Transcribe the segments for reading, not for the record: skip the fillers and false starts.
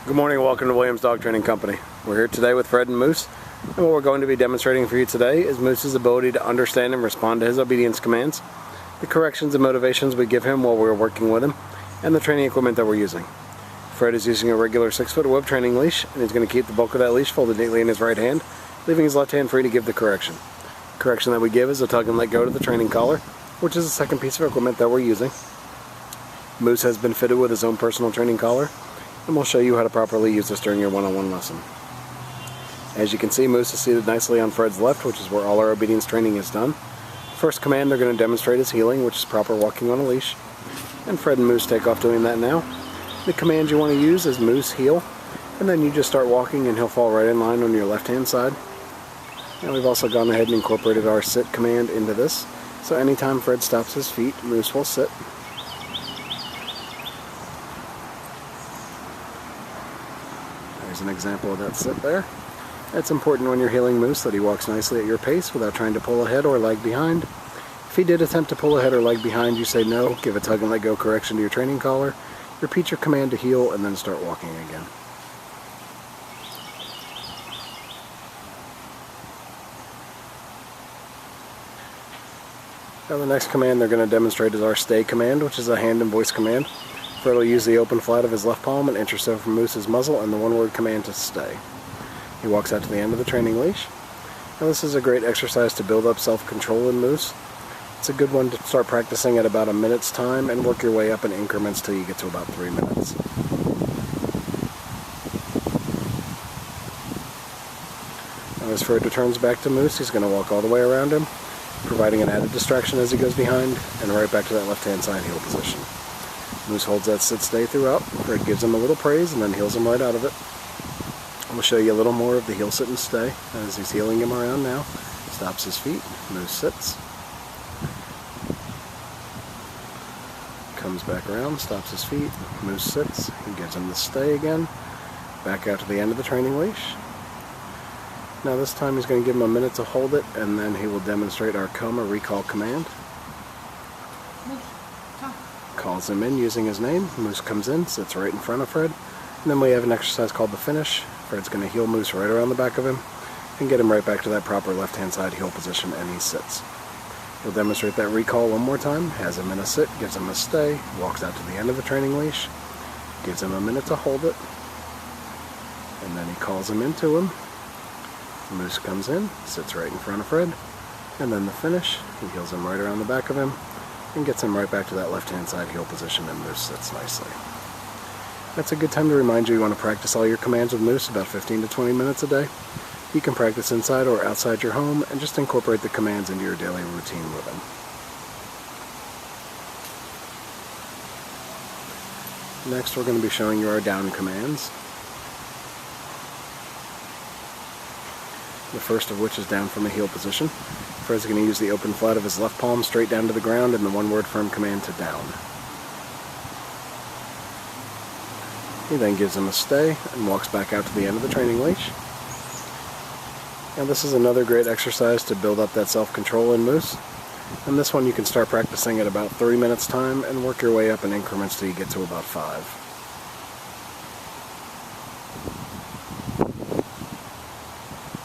Good morning and welcome to Williams Dog Training Company. We're here today with Fred and Moose, and what we're going to be demonstrating for you today is Moose's ability to understand and respond to his obedience commands, the corrections and motivations we give him while we're working with him, and the training equipment that we're using. Fred is using a regular 6-foot web training leash, and he's going to keep the bulk of that leash folded neatly in his right hand, leaving his left hand free to give the correction. The correction that we give is a tug and let go to the training collar, which is the second piece of equipment that we're using. Moose has been fitted with his own personal training collar, and we'll show you how to properly use this during your one-on-one lesson. As you can see, Moose is seated nicely on Fred's left, which is where all our obedience training is done. First command they're going to demonstrate is heeling, which is proper walking on a leash. And Fred and Moose take off doing that now. The command you want to use is Moose heel, and then you just start walking and he'll fall right in line on your left-hand side. And we've also gone ahead and incorporated our sit command into this. So anytime Fred stops his feet, Moose will sit. There's an example of that sit there. It's important when you're heeling Moose that he walks nicely at your pace without trying to pull ahead or lag behind. If he did attempt to pull ahead or lag behind, you say no, give a tug and let go correction to your training collar, repeat your command to heel, and then start walking again. Now the next command they're going to demonstrate is our stay command, which is a hand and voice command. Fred will use the open flat of his left palm and inch or so from Moose's muzzle and the one-word command to stay. He walks out to the end of the training leash. Now this is a great exercise to build up self-control in Moose. It's a good one to start practicing at about a minute's time and work your way up in increments till you get to about 3 minutes. Now as Fred returns back to Moose, he's going to walk all the way around him, providing an added distraction as he goes behind, and right back to that left-hand side heel position. Moose holds that sit-stay throughout. Fred gives him a little praise and then heels him right out of it. We'll show you a little more of the heel, sit, and stay as he's heeling him around now. Stops his feet, Moose sits. Comes back around, stops his feet, Moose sits. He gives him the stay again. Back out to the end of the training leash. Now this time he's going to give him a minute to hold it, and then he will demonstrate our come or recall command. Calls him in using his name. Moose comes in, sits right in front of Fred. And then we have an exercise called the finish. Fred's going to heel Moose right around the back of him and get him right back to that proper left-hand side heel position, and he sits. He'll demonstrate that recall one more time, has him in a sit, gives him a stay, walks out to the end of the training leash, gives him a minute to hold it, and then he calls him into him. Moose comes in, sits right in front of Fred, and then the finish, he heels him right around the back of him and gets him right back to that left-hand side heel position, and Moose sits nicely. That's a good time to remind you want to practice all your commands with Moose about 15 to 20 minutes a day. You can practice inside or outside your home and just incorporate the commands into your daily routine with him. Next we're going to be showing you our down commands. The first of which is down from a heel position. Fred's going to use the open flat of his left palm straight down to the ground and the one-word firm command to down. He then gives him a stay and walks back out to the end of the training leash. Now this is another great exercise to build up that self-control in Moose. And this one you can start practicing at about 3 minutes time and work your way up in increments till you get to about 5.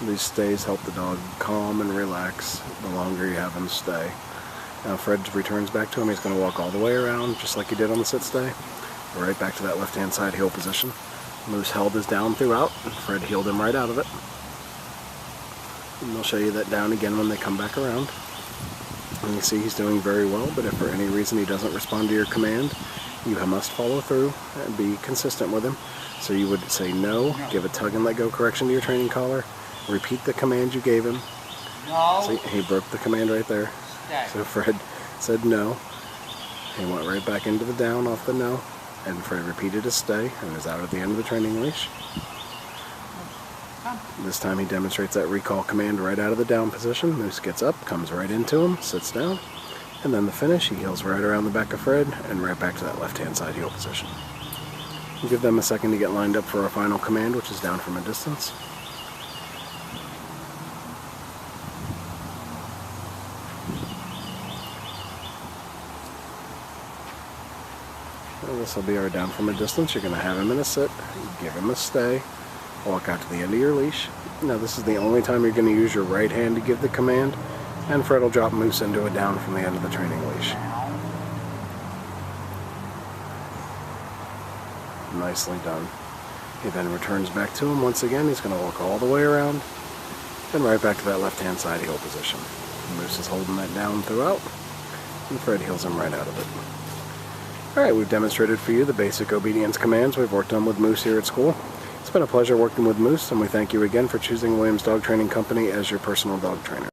These stays help the dog calm and relax the longer you have him stay. Now Fred returns back to him. He's going to walk all the way around just like he did on the sit stay. Right back to that left-hand side heel position. Moose held his down throughout, and Fred heeled him right out of it. And they'll show you that down again when they come back around. And you see he's doing very well, but if for any reason he doesn't respond to your command, you must follow through and be consistent with him. So you would say no, give a tug and let go correction to your training collar, repeat the command you gave him. No. See, he broke the command right there. So Fred said no. He went right back into the down off the no. And Fred repeated his stay and is out at the end of the training leash. This time he demonstrates that recall command right out of the down position. Moose gets up, comes right into him, sits down, and then the finish, he heels right around the back of Fred and right back to that left-hand side heel position. We'll give them a second to get lined up for our final command, which is down from a distance. this will be our down from a distance. You're going to have him in a sit, give him a stay, walk out to the end of your leash. Now this is the only time you're going to use your right hand to give the command, and Fred will drop Moose into a down from the end of the training leash. Nicely done. He then returns back to him once again. He's going to walk all the way around and right back to that left-hand side heel position. Moose is holding that down throughout, and Fred heels him right out of it. Alright, we've demonstrated for you the basic obedience commands we've worked on with Moose here at school. It's been a pleasure working with Moose, and we thank you again for choosing Williams Dog Training Company as your personal dog trainer.